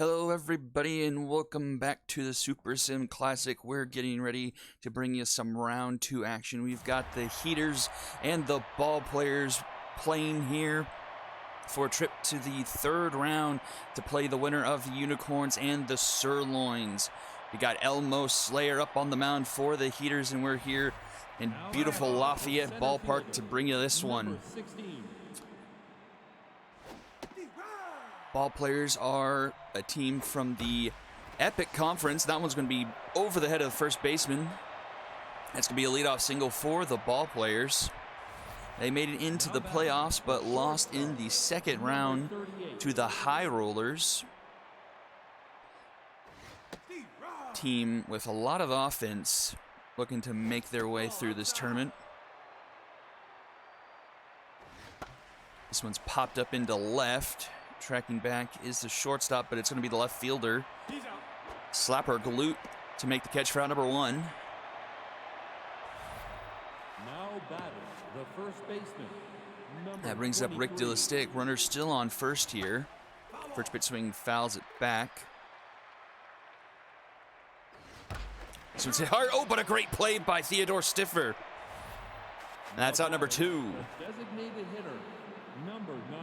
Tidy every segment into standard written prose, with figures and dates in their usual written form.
Hello everybody and welcome back to the Super Sim Classic. We're getting ready to bring you some round 2 action. We've got the heaters and the ball players playing here for a trip to the 3rd round to play the winner of the unicorns and the sirloins. We got Elmo Slayer up on the mound for the heaters, and we're here in beautiful Lafayette Ballpark to bring you this one. Ball players are a team from the Epic Conference. That one's going to be over the head of the first baseman. That's going to be a leadoff single for the ball players. They made it into the playoffs, but lost in the 2nd round to the High Rollers. Team with a lot of offense looking to make their way through this tournament. This one's popped up into left. Tracking back is the shortstop, but it's going to be the left fielder. Slapper Glute to make the catch for out number 1. Now batting the first baseman. That brings up Rick DeLastick. Runner still on first here. First pitch swing fouls it back. This one's hit hard. Oh, but a great play by Theodore Stiffer. And that's out number 2. Designated hitter, number 9.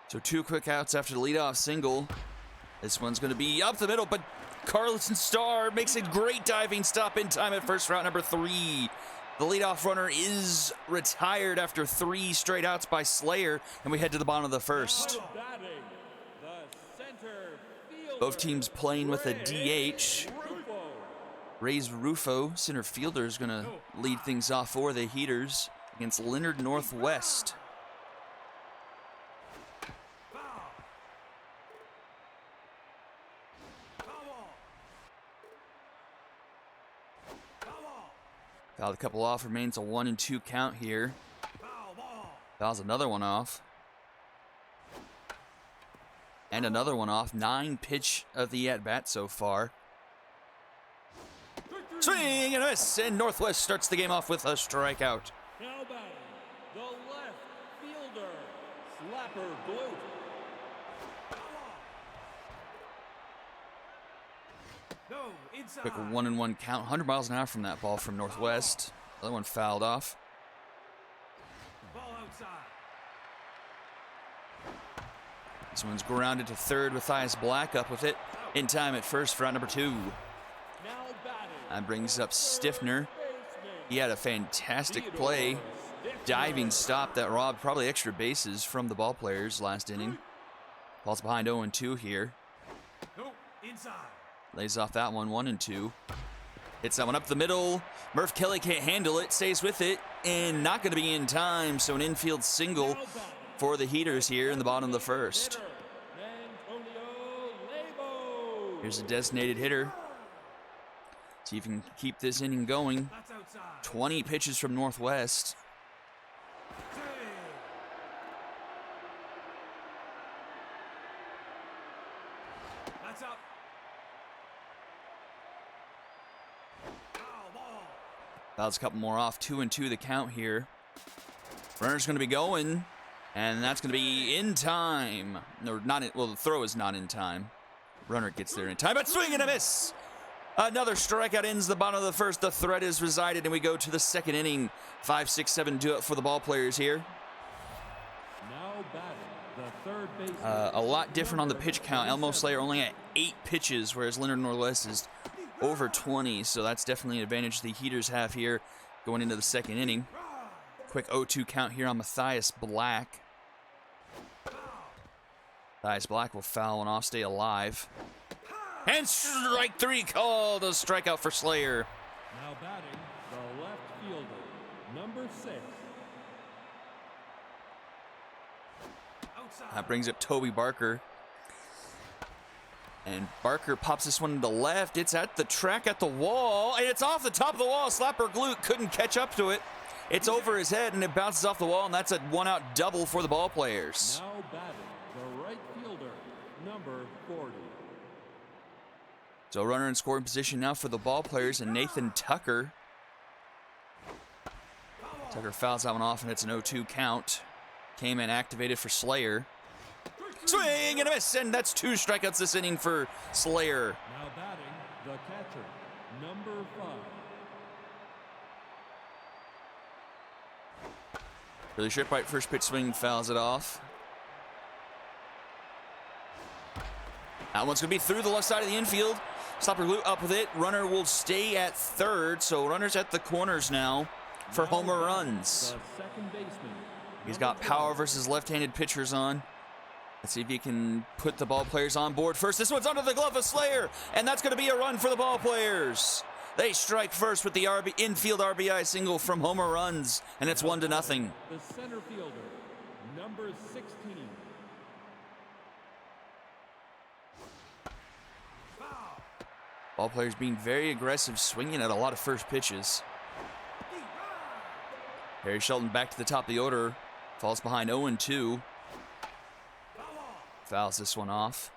So 2 quick outs after the leadoff single. This one's going to be up the middle, but Carlton Starr makes a great diving stop in time at first for out number 3. The leadoff runner is retired after 3 straight outs by Slayer, and we head to the bottom of the 1st. Both teams playing with a DH. Ray's Rufo, center fielder, is going to lead things off for the heaters against Leonard Northwest. Fouled a couple off, remains a 1-2 count here. Fouls another one off. And another one off. 9 pitch of the at-bat so far. Swing and a miss, and Northwest starts the game off with a strikeout. Now batting, the left fielder, Slapper Glute. Quick 1-1 count. 100 miles an hour from that ball from Northwest. Other one fouled off. Ball outside. This one's grounded to 3rd with Matthias Black up with it. In time at first for out number 2. Now batting. That brings up Stiffner. He had a fantastic play. Diving stop that robbed probably extra bases from the ball players last inning. Ball's behind 0-2 here. Inside. Lays off that one, 1-2. Hits that one up the middle. Murph Kelly can't handle it, stays with it, and not going to be in time. So an infield single for the heaters here in the bottom of the 1st. Here's a designated hitter. See if he can keep this inning going. 20 pitches from Northwest. That's up. Fouls a couple more off. 2-2 the count here. Runner's going to be going, and that's going to be in time. No, not in, well, the throw is not in time. Runner gets there in time, but swing and a miss. Another strikeout ends the bottom of the 1st. The threat is resided, and we go to the 2nd inning. 5, 6, 7 do it for the ball players here. Now batting the 3rd baseman. A lot different on the pitch count. Elmo Slayer only at 8 pitches, whereas Leonard Northwest is over 20, so that's definitely an advantage the heaters have here going into the 2nd inning. Quick 0-2 count here on Matthias Black. Matthias Black will foul one off, stay alive. And strike 3 called, a strikeout for Slayer. Now batting the left fielder, number 6. That brings up Toby Barker. And Barker pops this one to the left. It's at the track at the wall, and it's off the top of the wall. Slapper Glute couldn't catch up to it. It's over his head, and it bounces off the wall, and that's a 1-out double for the ball players. Now batting the right fielder, number 40. So runner in scoring position now for the ball players, and Nathan Tucker. Tucker fouls that one off, and it's an 0-2 count. Came and activated for Slayer. Swing and a miss, and that's 2 strikeouts this inning for Slayer. Now batting, the catcher, number 5. Really sharp right first pitch swing, fouls it off. That one's going to be through the left side of the infield. Stopper glue up with it. Runner will stay at third, so runners at the corners now for homer runs. The second baseman. He's got power versus left-handed pitchers on. Let's see if he can put the ball players on board first. This one's under the glove of Slayer, and that's going to be a run for the ball players. They strike first with the infield RBI single from homer runs, and it's 1-0. The center fielder, number 16. Ball players being very aggressive, swinging at a lot of first pitches. Harry Shelton back to the top of the order. Falls behind 0-2. Fouls this one off.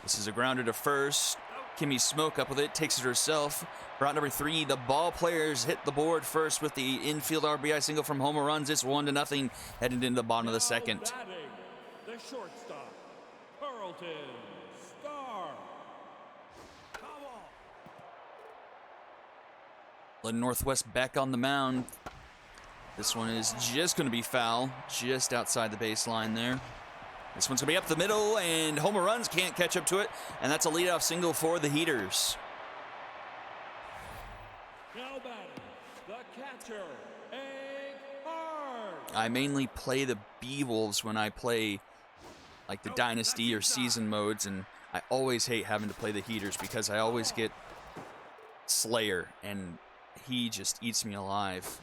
This is a grounder to first. Kimmy Smoke up with it, takes it herself. Route number 3, the ball players hit the board first with the infield RBI single from homer runs. It's 1-0, heading into the bottom of the second. Batting, the shortstop, Carlton Starr. Lynn Northwest back on the mound. This one is just going to be foul, just outside the baseline there. This one's going to be up the middle, and homer runs can't catch up to it, and that's a leadoff single for the Heaters. Now batting, the catcher, Hank Hart. I mainly play the B-Wolves when I play like the Dynasty or Season modes, and I always hate having to play the Heaters because I always get Slayer, and he just eats me alive.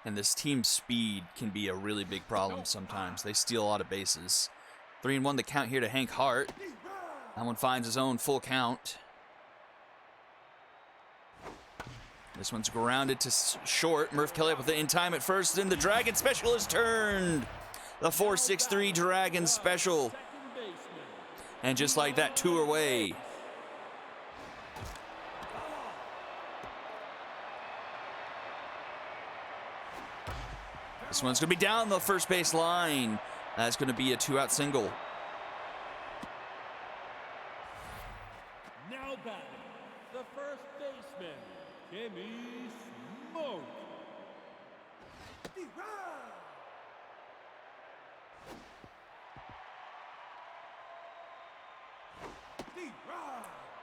And this team's speed can be a really big problem sometimes. They steal a lot of bases. 3-1 the count here to Hank Hart. That one finds his own full count. This one's grounded to short. Murph Kelly up with it in time at first, and the Dragon Special is turned. The 4-6-3 Dragon Special. And just like that, 2 away. This one's going to be down the first base line. That's going to be a 2-out single. Now batting, the first baseman, Kimmy Smoke.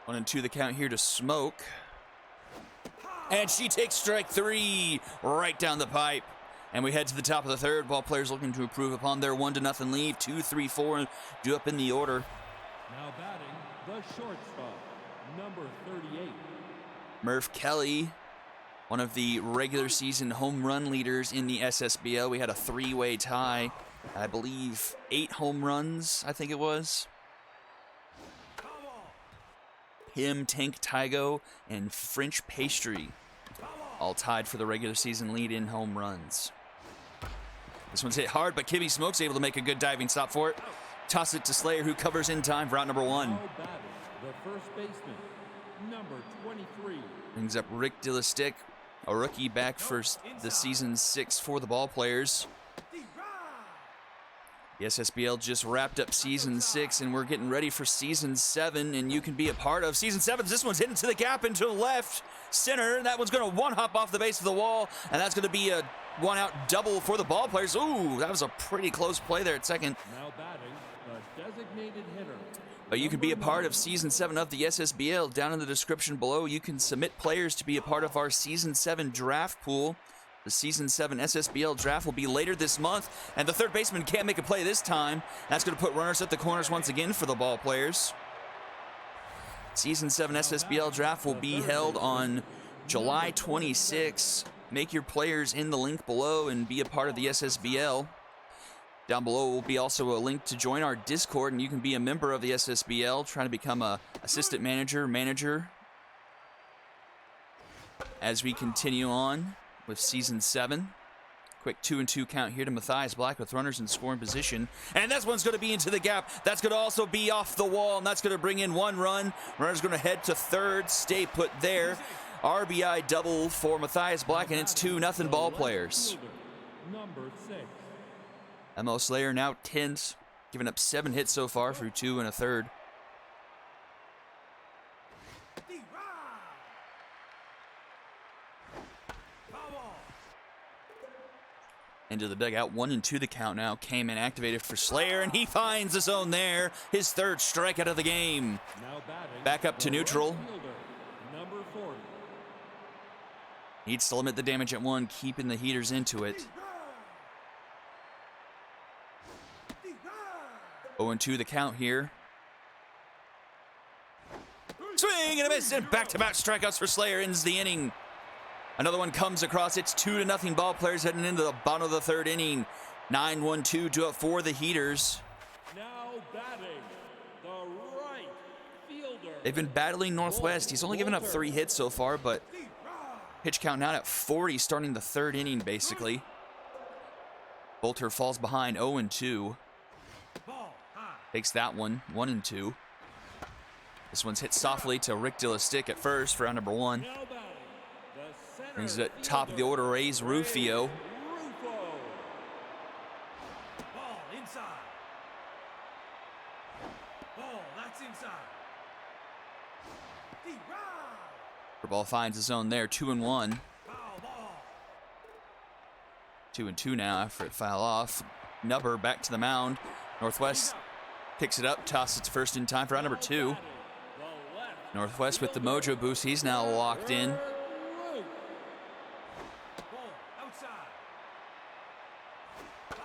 One and 2 the count here to Smoke. And she takes strike 3 right down the pipe. And we head to the top of the third. Ball players looking to improve upon their 1-0 lead. 2, 3, 4 due up in the order. Now batting, the shortstop, number 38. Murph Kelly, one of the regular season home run leaders in the SSBL. We had a 3-way tie. I believe 8 home runs, I think it was. Him, Tank Tygo, and French Pastry all tied for the regular season lead in home runs. This one's hit hard, but Kimmy Smoke's able to make a good diving stop for it. Toss it to Slayer, who covers in time for out number 1. Now batting, the first baseman, number 23. Brings up Rick Dillistick, a rookie back for the season 6 for the ball players. The SSBL just wrapped up season 6, and we're getting ready for season 7, and you can be a part of season 7. This one's hitting to the gap and to the left center. That one's going to one-hop off the base of the wall, and that's going to be a one-out double for the ball players. Ooh, that was a pretty close play there at second. Now batting, the designated hitter. But you can be a part of season 7 of the SSBL. Down in the description below, you can submit players to be a part of our season 7 draft pool. The Season 7 SSBL draft will be later this month, and the third baseman can't make a play this time. That's going to put runners at the corners once again for the ball players. Season 7 SSBL draft will be held on July 26. Make your players in the link below and be a part of the SSBL. Down below will be also a link to join our Discord, and you can be a member of the SSBL, trying to become a assistant manager, as we continue on with Season 7. Quick 2-2 count here to Matthias Black with runners in scoring position. And this one's going to be into the gap. That's going to also be off the wall, and that's going to bring in 1 run. Runner's going to head to third, stay put there. RBI double for Matthias Black, and it's 2-0 ball players. Number 6. ML Slayer now 10th, giving up 7 hits so far through 2 1/3. Into the dugout, 1-2 the count now. Came in activated for Slayer, and he finds the zone there. His 3rd strikeout of the game. Now batting, Back up to the neutral. right fielder, number 40. Needs to limit the damage at 1, keeping the heaters into it. 0-2 the count here. Swing and a miss, and back-to-back strikeouts for Slayer ends the inning. Another one comes across. It's 2-0 ball players heading into the bottom of the 3rd inning. 9-1-2 to up for the heaters. Now batting, the right fielder. They've been battling Northwest. He's only given up 3 hits so far, but pitch count now at 40 starting the 3rd inning basically. Bolter falls behind 0-2. Takes that one, 1-2. This one's hit softly to Rick Stick at first for out number 1. Now batting, the center Brings it at top of the order, Rays Rufio. Rufo. Ball inside. Ball, that's inside. Ball finds his own there, 2-1. Foul ball. 2-2 now after it foul off. Nubber back to the mound. Northwest picks it up, tosses it first in time for out number 2. The left Northwest with the mojo boost. He's now locked in. Roof. Ball outside. Foul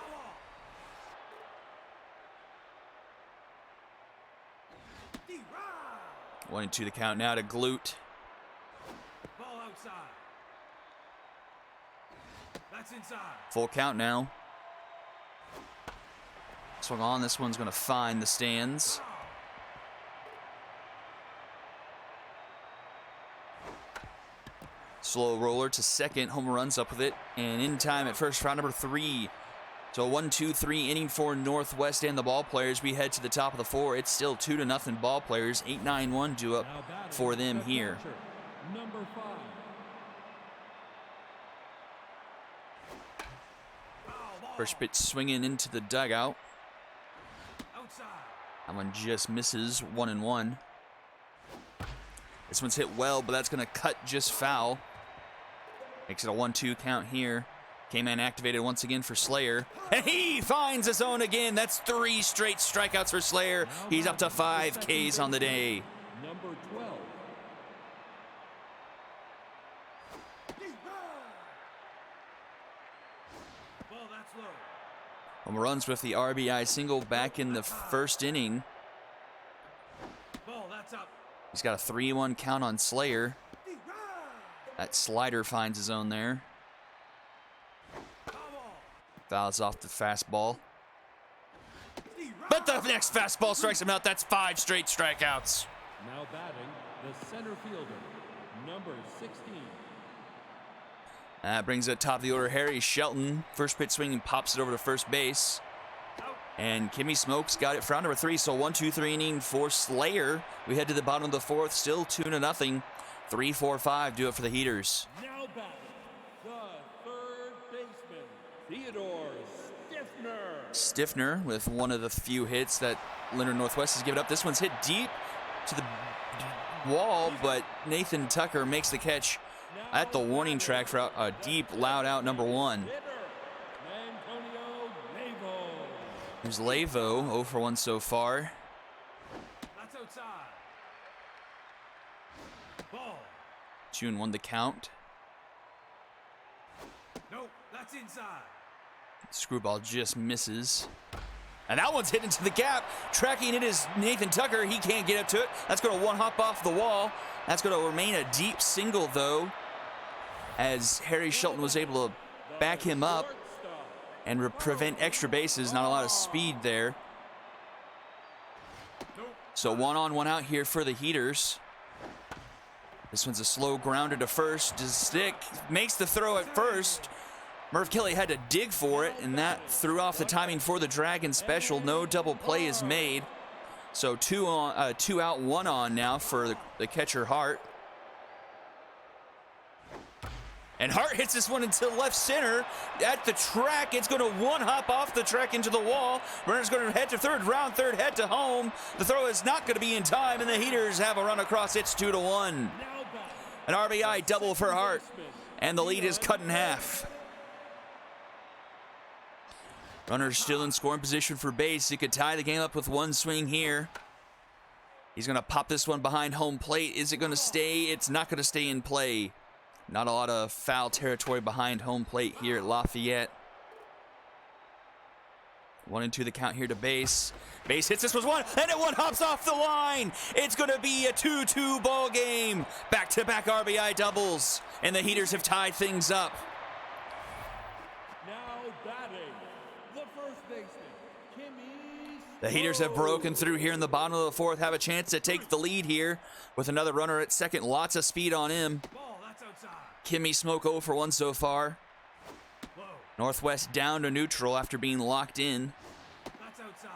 ball. 1-2 the count now to Glute. Ball outside. That's inside. Full count now. Swung on. This one's going to find the stands. Slow roller to second. Homer runs up with it. And in time at first for round number 3. So 1-2-3 inning for Northwest and the ball players. We head to the top of the 4. It's still 2-0 ball players. 8-9-1 due up Now batting, for them the here. catcher, number 5. Foul ball. First pitch swinging into the dugout. Outside. That one just misses, 1-1. This one's hit well, but that's going to cut just foul. Makes it a 1-2 count here. K-Man activated once again for Slayer. And he finds his own again. That's 3 straight strikeouts for Slayer. He's up to 5 Ks on the day. Number 12. Ball, that's low. Homer runs with the RBI single back in the 1st inning. Ball, that's up. He's got a 3-1 count on Slayer. That slider finds his own there. Foul ball. Fouls off the fastball. But the next fastball strikes him out. That's 5 straight strikeouts. Now batting, the center fielder, number 16. That brings it top of the order. Harry Shelton. First pitch swinging pops it over to first base. And Kimmy Smokes got it for round number 3. So 1-2-3 inning for Slayer. We head to the bottom of the 4th. Still 2-0. 3-4-5 do it for the Heaters. Now batting, the third baseman, Theodore Stiffner. Stiffner with one of the few hits that Leonard Northwest has given up. This one's hit deep to the wall, but Nathan Tucker makes the catch at the warning track for a deep, loud out number 1. Hitter, Antonio Lavo. Here's Lavo, 0 for 1 so far. That's outside. Ball. 2-1 the count. Nope, that's inside. Screwball just misses. And that one's hit into the gap. Tracking it is Nathan Tucker. He can't get up to it. That's going to one hop off the wall. That's going to remain a deep single, though, as Harry Shelton was able to back him up and prevent extra bases. Not a lot of speed there. So 1 on, 1 out here for the Heaters. This one's a slow grounder to first. Stick makes the throw at first. Merv Kelly had to dig for it, and that threw off the timing for the Dragon special. No double play is made. So 2 out, 1 on now for the catcher Hart. And Hart hits this one into left center at the track. It's going to one-hop off the track into the wall. Runner's going to head to third, round third, head to home. The throw is not going to be in time, and the Heaters have a run across. It's 2-1. An RBI double for Hart, and the lead is cut in half. Runner's still in scoring position for base. He could tie the game up with one swing here. He's going to pop this one behind home plate. Is it going to stay? It's not going to stay in play. Not a lot of foul territory behind home plate here at Lafayette. 1-2 the count here to base. Base hits this was one, and it one hops off the line. It's going to be a 2-2 ball game. Back-to-back RBI doubles, and the Heaters have tied things up. Now batting, the first baseman, Kimmy. The Heaters have broken through here in the bottom of the fourth, have a chance to take the lead here with another runner at second. Lots of speed on him. Ball, that's outside. Kimmy Smoke 0 for 1 so far. Low. Northwest down to neutral after being locked in. That's outside.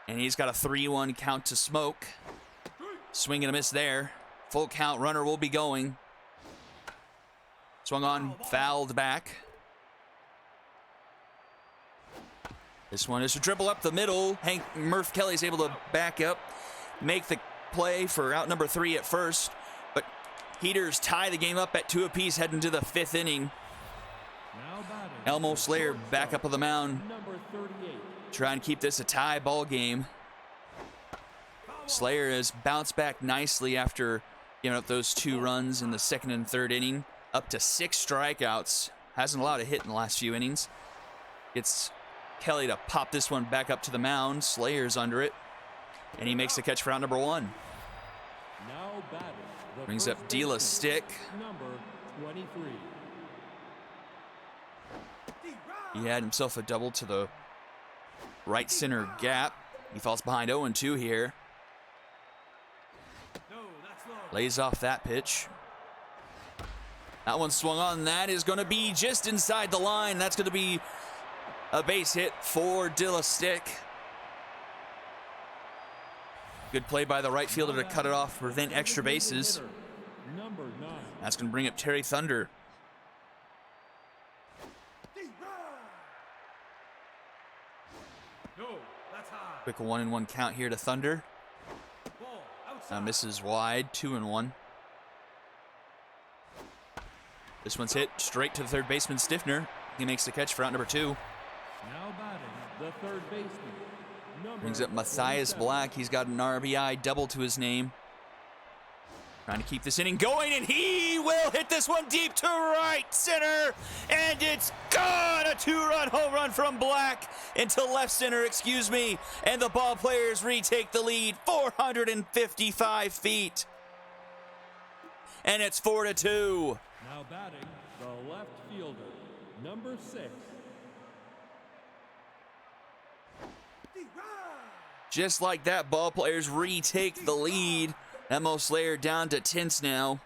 And he's got a 3-1 count to Smoke. Swing and a miss there. Full count, runner will be going. Swung on, fouled back. This one is to dribble up the middle. Hank Murph Kelly's able to back up, make the play for out number 3 at first. But Heaters tie the game up at 2 apiece heading to the 5th inning. Now batting, Elmo Slayer back up on the mound, number 38. trying to keep this a tie ball game. Slayer has bounced back nicely after giving up those 2 runs in the 2nd and 3rd inning. Up to 6 strikeouts. Hasn't allowed a hit in the last few innings. Gets Kelly to pop this one back up to the mound. Slayer's under it. And he makes the catch for out number 1. Now batting, the Brings first up Dela's baseman, stick. number 23. He had himself a double to the right center gap. He falls behind 0-2 here. No, that's low. Lays off that pitch. That one swung on. That is going to be just inside the line. That's going to be a base hit for Dilla's stick. Good play by the right fielder to cut it off, prevent extra bases. Number 9. That's going to bring up Terry Thunder. No, that's high. Quick 1-1 count here to Thunder. Ball, outside. Misses wide, 2-1. This one's hit straight to the third baseman, Stiffner. He makes the catch for out number 2. Now batting, the third baseman, number Brings up Matthias 27. Black. He's got an RBI double to his name. Trying to keep this inning going, and he will hit this one deep to right center, and it's gone! A 2-run home run from Black into left center, excuse me, and the ball players retake the lead, 455 feet. And it's 4-2. Now batting, the left fielder, number 6. Just like that, ball players retake the lead. Mo Slayer down to 10th now.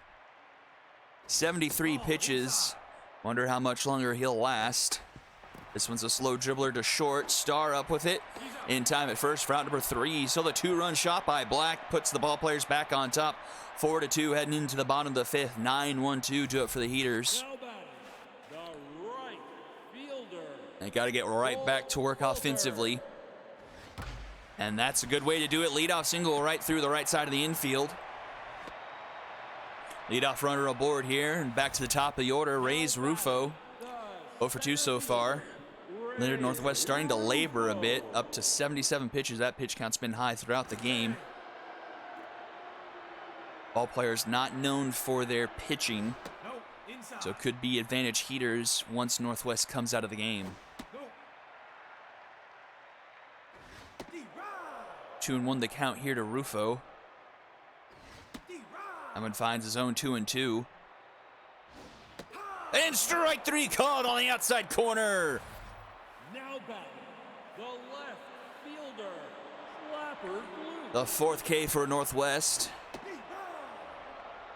73 pitches. Wonder how much longer he'll last. This one's a slow dribbler to short. Star up with it in time at first for out number 3. So the 2-run shot by Black puts the ball players back on top. 4-2 heading into the bottom of the 5th. 9-1-2 do it for the Heaters. Now batting, the right fielder. They got to get right back to work offensively. And that's a good way to do it. Leadoff single right through the right side of the infield. Leadoff runner aboard here and back to the top of the order. Ray's Rufo. 0 for 2 so far. Leonard Northwest starting to labor a bit. Up to 77 pitches. That pitch count's been high throughout the game. Ball players not known for their pitching. No, inside. So it could be advantage Heaters once Northwest comes out of the game. Go. 2-1 the count here to Rufo. Hammond finds his own 2-2. And strike 3 called on the outside corner. Now batting, the left fielder, Clapper Blue. The 4th K for Northwest.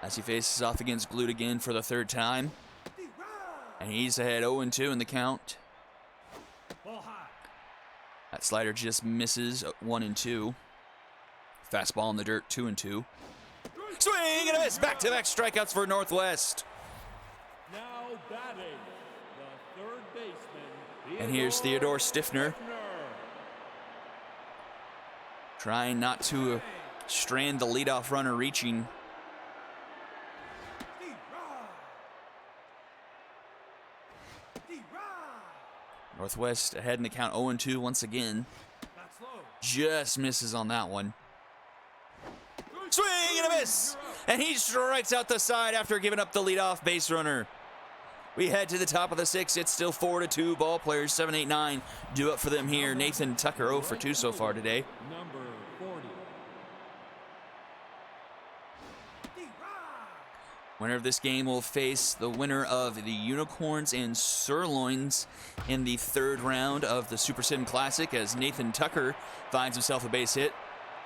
As he faces off against Glued again for the 3rd time. And he's ahead 0-2 in the count. Ball high. That slider just misses 1-2. Fastball in the dirt 2-2. Swing and a miss. Back-to-back strikeouts for Northwest. Now Now batting, the third baseman. And here's Theodore Stiffner, trying not to strand the leadoff runner reaching. Northwest ahead in the count 0-2 once again. That's low. Just misses on that one. Swing and a miss! And he strikes out the side after giving up the leadoff base runner. We head to the top of the sixth. It's still 4-2. Ball players 7, 8, 9 do up for them here. Nathan Tucker 0 for 2 so far today. Number 40. Winner of this game will face the winner of the Unicorns and Sirloins in the third round of the Super Sim Classic, as Nathan Tucker finds himself a base hit,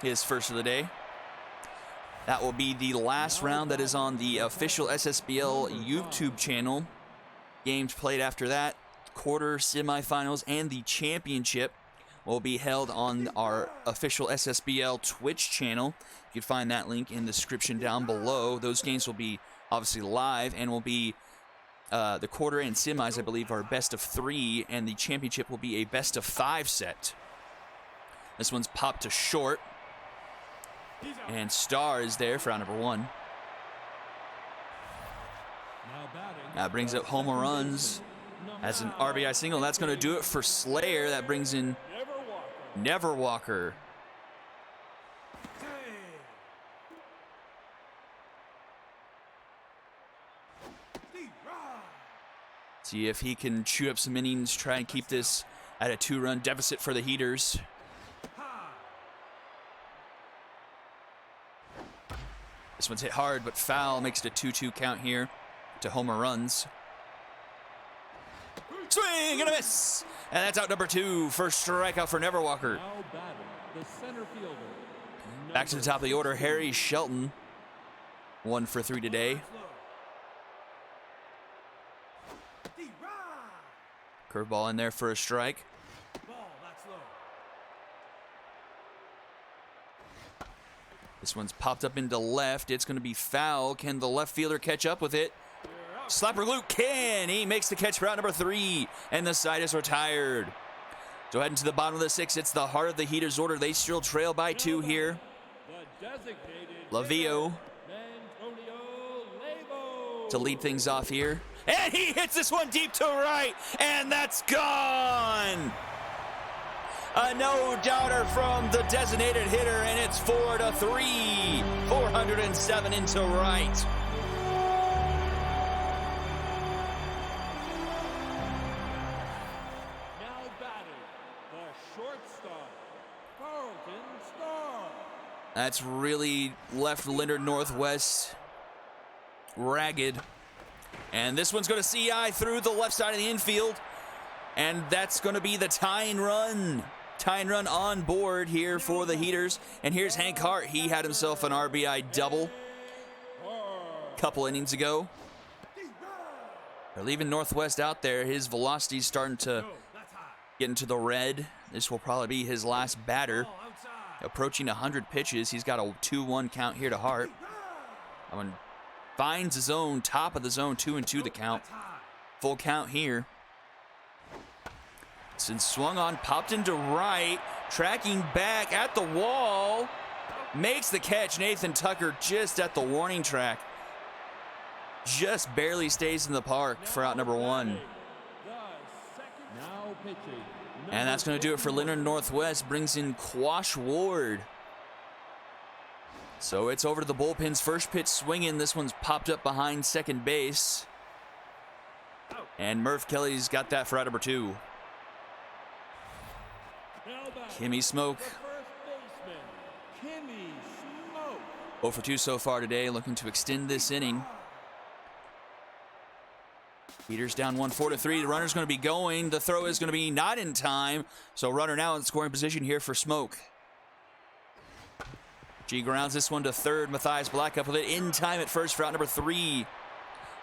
his first of the day. That will be the last round that is on the official SSBL YouTube channel. Games played after that, quarter, semifinals, and the championship will be held on our official SSBL Twitch channel. You can find that link in the description down below. Those games will be obviously live and will be the quarter and semis, I believe, are best of 3, and the championship will be a best of 5 set. This one's popped to short, and Star is there for round number 1. That brings up home runs as an RBI single. That's going to do it for Slayer. That brings in Neverwalker. See if he can chew up some innings, try and keep this at a 2-run deficit for the Heaters. This one's hit hard, but foul, makes it a 2-2 count here to homer runs. Swing and a miss! And that's out number 2. First strikeout for Neverwalker. Now batting, the center fielder. Back to the top of the order, Harry Shelton. 1 for 3 today. Curveball in there for a strike. This one's popped up into left. It's going to be foul. Can the left fielder catch up with it? Slapper Luke can. He makes the catch for out number 3, and the side is retired. So heading to the bottom of the 6th, it's the heart of the Heaters order. They still trail by 2 here. Lavio to lead things off here. And he hits this one deep to right, and that's gone. A no-doubter from the designated hitter, and it's 4-3. 407 into right. Now batting, the shortstop, Carlton Starr. That's really left Leonard Northwest ragged. And this one's going to CI through the left side of the infield. And that's going to be the tying run. Tying run on board here for the Heaters. And here's Hank Hart. He had himself an RBI double a couple innings ago. They're leaving Northwest out there. His velocity's starting to get into the red. This will probably be his last batter. Approaching 100 pitches. He's got a 2-1 count here to Hart. That one finds the zone, top of the zone, 2-2 the count. Full count here. Since swung on, popped into right, tracking back at the wall, makes the catch. Nathan Tucker just at the warning track. Just barely stays in the park for out number 1. And that's going to do it for Leonard Northwest. Brings in Quash Ward. So it's over to the bullpen's first pitch swinging. This one's popped up behind second base. And Murph Kelly's got that for out number 2. Kimmy Smoke. 0 for 2 so far today, looking to extend this inning. Heaters down 1, 4-3. The runner's going to be going. The throw is going to be not in time. So runner now in scoring position here for Smoke. G grounds this one to third. Matthias Black up with it in time at first for out number 3.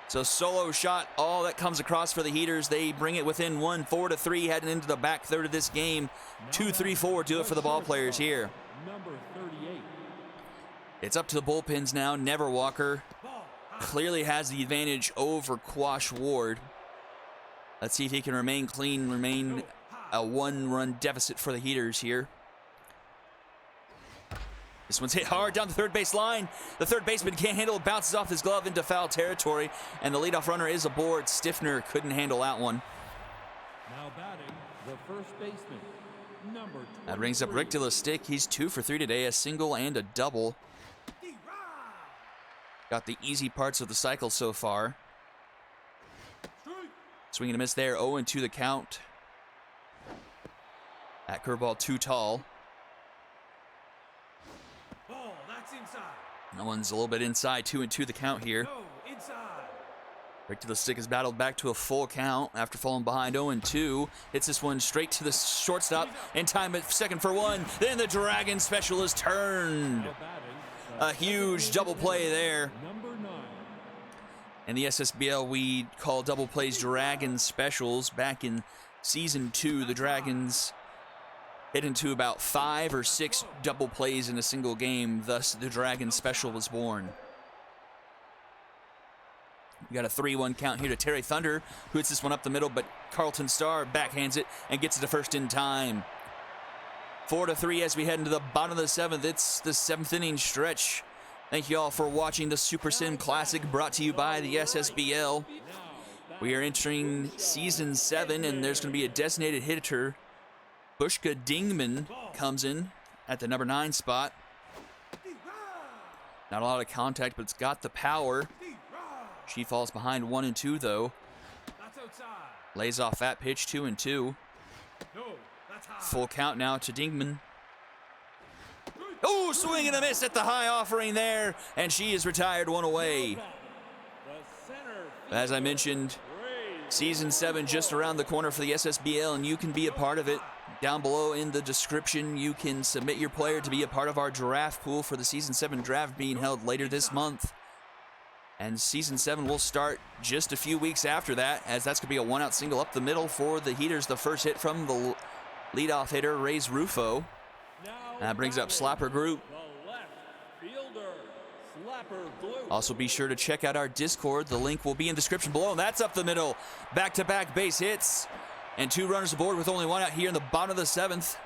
So solo shot, all that comes across for the Heaters. They bring it within 1, 4-3, heading into the back third of this game. 2-3-4 do it for the ball players here. Number 38. It's up to the bullpens now. Neverwalker clearly has the advantage over Quash Ward. Let's see if he can remain clean, remain a one-run deficit for the Heaters here. This one's hit hard down the third base line. The third baseman can't handle it, bounces off his glove into foul territory, and the leadoff runner is aboard. Stiffner couldn't handle that one. Now batting, the first baseman, number 23. That brings up Rick Stick. He's 2 for 3 today, a single and a double. Got the easy parts of the cycle so far. Swing and a miss there, 0-2 the count. That curveball too tall. Ball, that's inside. That one's a little bit inside, 2-2 the count here. No, inside. Rick Stick has battled back to a full count after falling behind 0-2. Hits this one straight to the shortstop in time at second for one. Then the Dragon special is turned. Now batting, A huge double play there. number 9. In the SSBL, we call double plays Dragon specials. Back in Season 2, the Dragons hit into about 5 or 6 double plays in a single game. Thus, the Dragon special was born. We got a 3-1 count here to Terry Thunder, who hits this one up the middle, but Carlton Starr backhands it and gets it to first in time. 4-3 as we head into the bottom of the 7th. It's the 7th inning stretch. Thank you all for watching the Super Sim Classic, brought to you by the SSBL. We are entering Season 7, and there's going to be a designated hitter. Bushka Dingman comes in at the number 9 spot. Not a lot of contact, but it's got the power. She falls behind 1-2, though. That's outside. Lays off that pitch, 2-2. No, that's high. Full count now to Dingman. Oh, swing and a miss at the high offering there, and she is retired, one away. The center As I mentioned, Season 7 just around the corner for the SSBL, and you can be a part of it. Down below in the description, you can submit your player to be a part of our draft pool for the Season 7 draft being held later this month. And Season 7 will start just a few weeks after that, as that's going to be a one-out single up the middle for the Heaters. The first hit from the leadoff hitter, Reyes Rufo. That brings up Slapper Group. The left fielder, Slapper Group. Also, be sure to check out our Discord. The link will be in the description below. And that's up the middle. Back-to-back base hits. And 2 runners aboard with only 1 out here in the bottom of the 7th.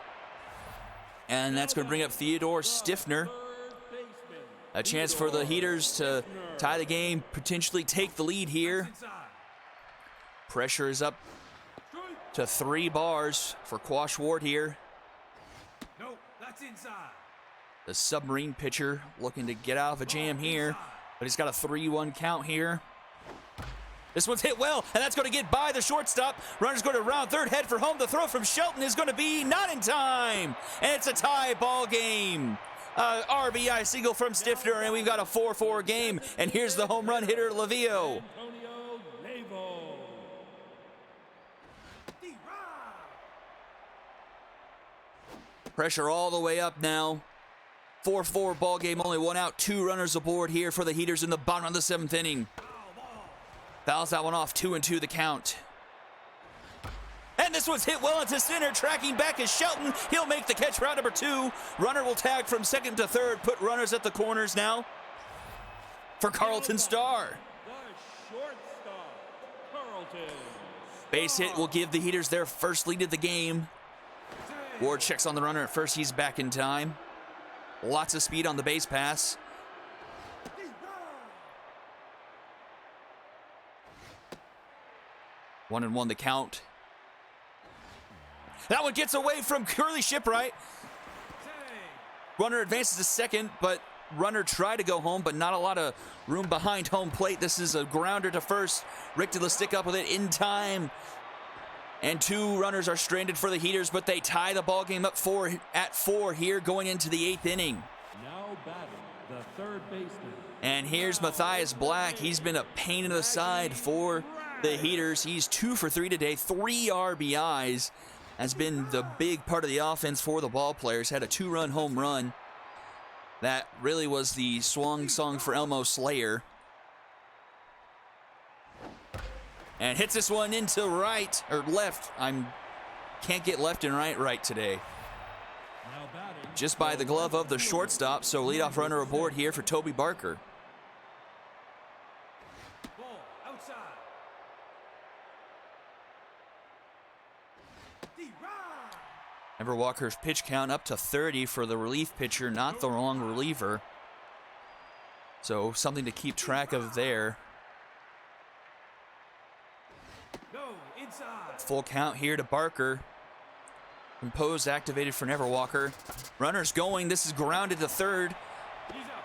And that's going to bring up Theodore Stiffner. A chance for the Heaters to tie the game, potentially take the lead here. Inside. Pressure is up to 3 bars for Quash Ward here. No, that's inside. The submarine pitcher looking to get out of a jam here, but he's got a 3-1 count here. This one's hit well, and that's going to get by the shortstop. Runner's going to round third, head for home. The throw from Shelton is going to be not in time, and it's a tie ball game. RBI single from Stiffner, and we've got a 4-4 game. And here's the home run hitter, Lavio. Antonio Navo. Pressure all the way up now. 4-4 ball game, only 1 out, 2 runners aboard here for the Heaters in the bottom of the 7th inning. Fouls that one off, 2-2 the count. And this one's hit well into center. Tracking back is Shelton. He'll make the catch, round number 2. Runner will tag from second to third. Put runners at the corners now for Carlton Starr. The shortstop, Carlton. Base hit will give the Heaters their first lead of the game. Ward checks on the runner at first. He's back in time. Lots of speed on the base pass. One and one the count. That one gets away from Curly Shipwright. Runner advances to second, but runner tried to go home, but not a lot of room behind home plate. This is a grounder to first. Rick to stick up with it in time. And 2 runners are stranded for the Heaters, but they tie the ball game up at 4 here going into the 8th inning. Now batting, the third baseman. And here's Matthias Black. He's been a pain in the side for the Heaters. He's 2 for 3 today, 3 RBIs. Has been the big part of the offense for the ball players. Had a 2-run home run. That really was the swan song for Elmo Slayer. And hits this one into right, or left. Can't get left and right today. Now batting, Just by the glove of the shortstop, so leadoff runner aboard here for Toby Barker. Never Walker's pitch count up to 30 for the relief pitcher, not the wrong reliever. So something to keep track of there. No, inside. Full count here to Barker. Composed, activated for Never Walker. Runner's going. This is grounded to third. He's up.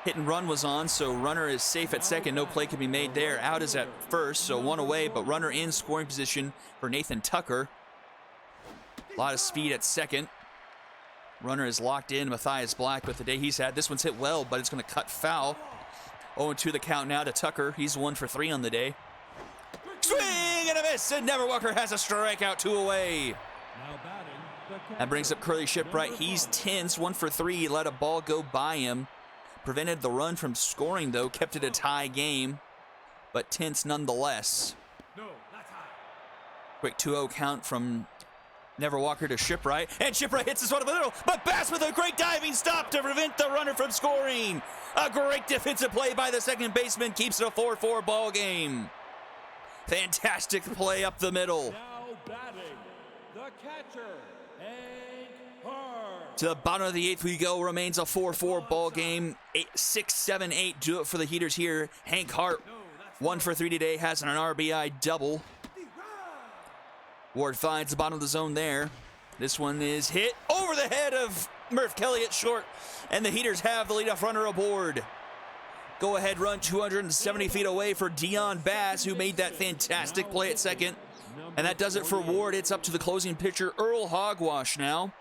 Hit and run was on, so runner is safe at second. No play can be made there. Out is at first, so one away, but runner in scoring position for Nathan Tucker. A lot of speed at second. Runner is locked in. Matthias Black with the day he's had. This one's hit well, but it's going to cut foul. 0-2 the count now to Tucker. He's 1 for 3 on the day. Swing and a miss, and Never Walker has a strikeout, 2 away. Now batting, the That catcher, brings up Curly Shipwright. He's tense, 1 for 3. He let a ball go by him. Prevented the run from scoring, though. Kept it a tie game, but tense nonetheless. No, that's high. Quick 2-0 count from Never Walker to Shipwright. And Shipwright hits this one in the middle, but Bass with a great diving stop to prevent the runner from scoring. A great defensive play by the second baseman keeps it a 4-4 ball game. Fantastic play up the middle. now batting, the catcher, Hank Hart. To the bottom of the 8th we go. Remains a 4-4 ball game. 6, 7, 8 do it for the Heaters here. Hank Hart, 1 for 3 today, has an RBI double. Ward finds the bottom of the zone there. This one is hit over the head of Murph Kelly at short, and the Heaters have the leadoff runner aboard. Go ahead run 270 feet away for Dion Bass, who made that fantastic play at second. And that does it for Ward. It's up to the closing pitcher, Earl Hogwash now.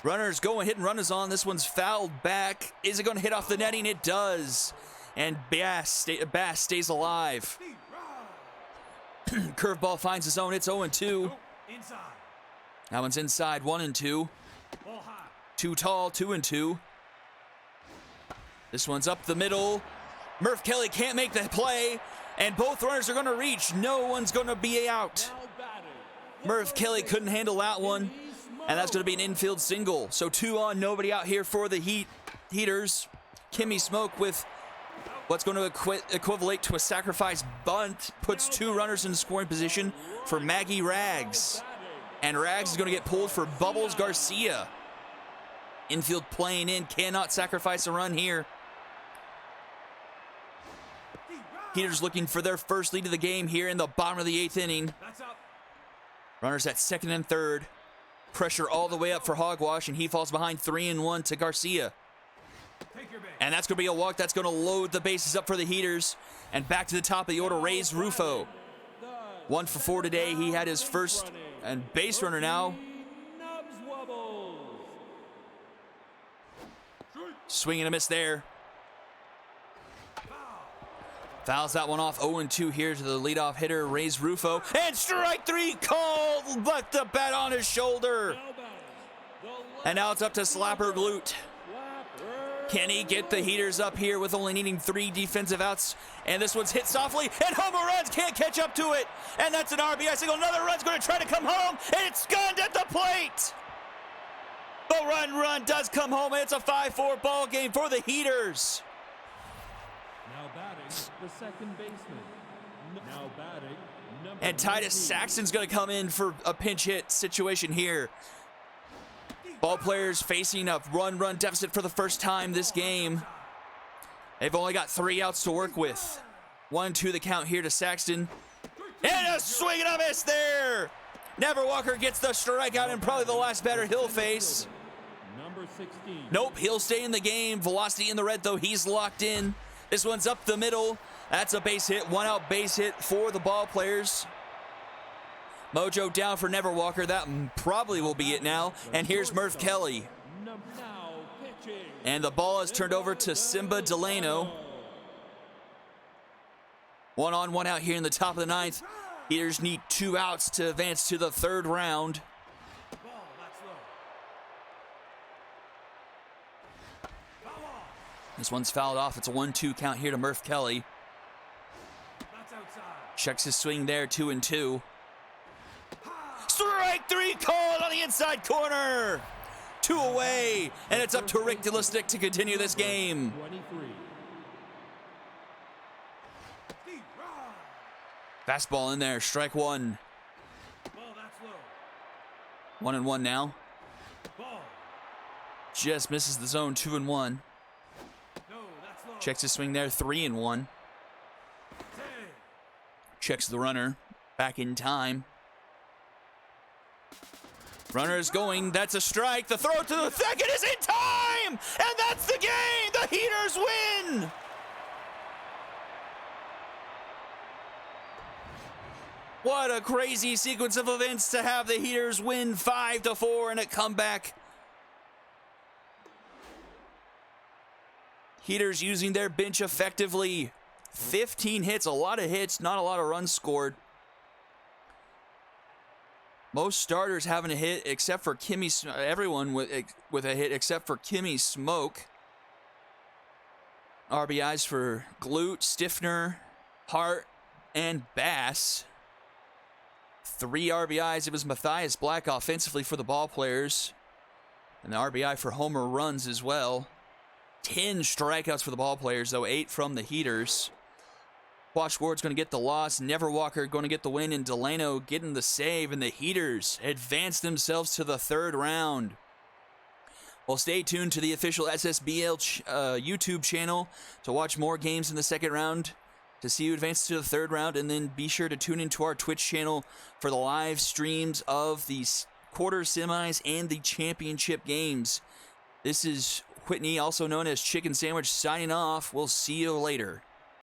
Runners going, hit and run is on. This one's fouled back. Is it going to hit off the netting? It does. And Bass stays alive. Curveball finds his own. It's 0-2. Inside. That one's inside, 1-2. Ball high. Too tall, 2-2. This one's up the middle. Murph Kelly can't make the play, and both runners are going to reach. No one's going to be out. Now batting, Murph Kelly couldn't handle that one, and that's going to be an infield single. So 2 on, nobody out here for the Heaters. Kimmy Smoke with what's going to equivalent to a sacrifice bunt puts 2 runners in scoring position for Maggie Rags. And Rags is going to get pulled for Bubbles Garcia. Infield playing in, cannot sacrifice a run here. Heaters looking for their first lead of the game here in the bottom of the 8th inning. That's up. Runners at second and third. Pressure all the way up for Hogwash, and he falls behind 3-1 to Garcia. Take your base. And that's going to be a walk. That's going to load the bases up for the Heaters. And back to the top of the order, Reyes Rufo. 1 for 4 today. He had his first and base runner now. Nubs wobbles. Swing and a miss there. Fouls that one off. 0-2 here to the leadoff hitter, Reyes Rufo. And strike 3 called, but the bat on his shoulder. Now batting, the And now it's up to Slapper Glute. Slapper. Can he get the Heaters up here with only needing 3 defensive outs? And this one's hit softly, and Homer runs, can't catch up to it. And that's an RBI single. Another run's going to try to come home, and it's gunned at the plate. The run does come home, and it's a 5-4 ball game for the Heaters. Now batting, the second baseman. Now batting, number And Titus 19. Saxon's going to come in for a pinch hit situation here. Ball players facing a run deficit for the first time this game. They've only got 3 outs to work with. 1-2 the count here to Saxton. And a swing and a miss there. Never Walker gets the strikeout, and probably the last batter he'll face. Number 16. Nope, he'll stay in the game. Velocity in the red, though. He's locked in. This one's up the middle. That's a base hit. 1 out base hit for the ball players. Mojo down for Never Walker. That probably will be it now. And here's Murph Kelly. Now pitching. And the ball is turned over to Simba Delano. 1 on, 1 out here in the top of the 9th. Heaters need 2 outs to advance to the 3rd round. Ball, that's low. Foul off. This one's fouled off. It's a 1-2 count here to Murph Kelly. That's outside. Checks his swing there, 2-2. Strike 3 called on the inside corner. 2 away, and it's up to Rick Dillistick to continue this game. 23. Deep run. Fastball in there, strike 1. Ball, that's low. 1-1 now. Ball. Just misses the zone. 2-1. No, that's low. Checks his swing there. 3-1. Save. Checks the runner. Back in time. Runner is going. That's a strike. The throw to the second is in time! And that's the game! The Heaters win! What a crazy sequence of events to have the Heaters win 5-4 in a comeback. Heaters using their bench effectively. 15 hits, a lot of hits, not a lot of runs scored. Most starters having a hit except for everyone with a hit except for Kimmy Smoke. RBIs for Glute, Stiffner, Hart, and Bass. 3 RBIs. It was Matthias Black offensively for the ball players. And the RBI for homer runs as well. 10 strikeouts for the ball players, though 8 from the Heaters. Quash Ward's going to get the loss. Neverwalker going to get the win. And Delano getting the save. And the Heaters advance themselves to the 3rd round. Well, stay tuned to the official SSBL YouTube channel to watch more games in the 2nd round, to see you advance to the 3rd round, and then be sure to tune into our Twitch channel for the live streams of the quarter semis and the championship games. This is Whitney, also known as Chicken Sandwich, signing off. We'll see you later.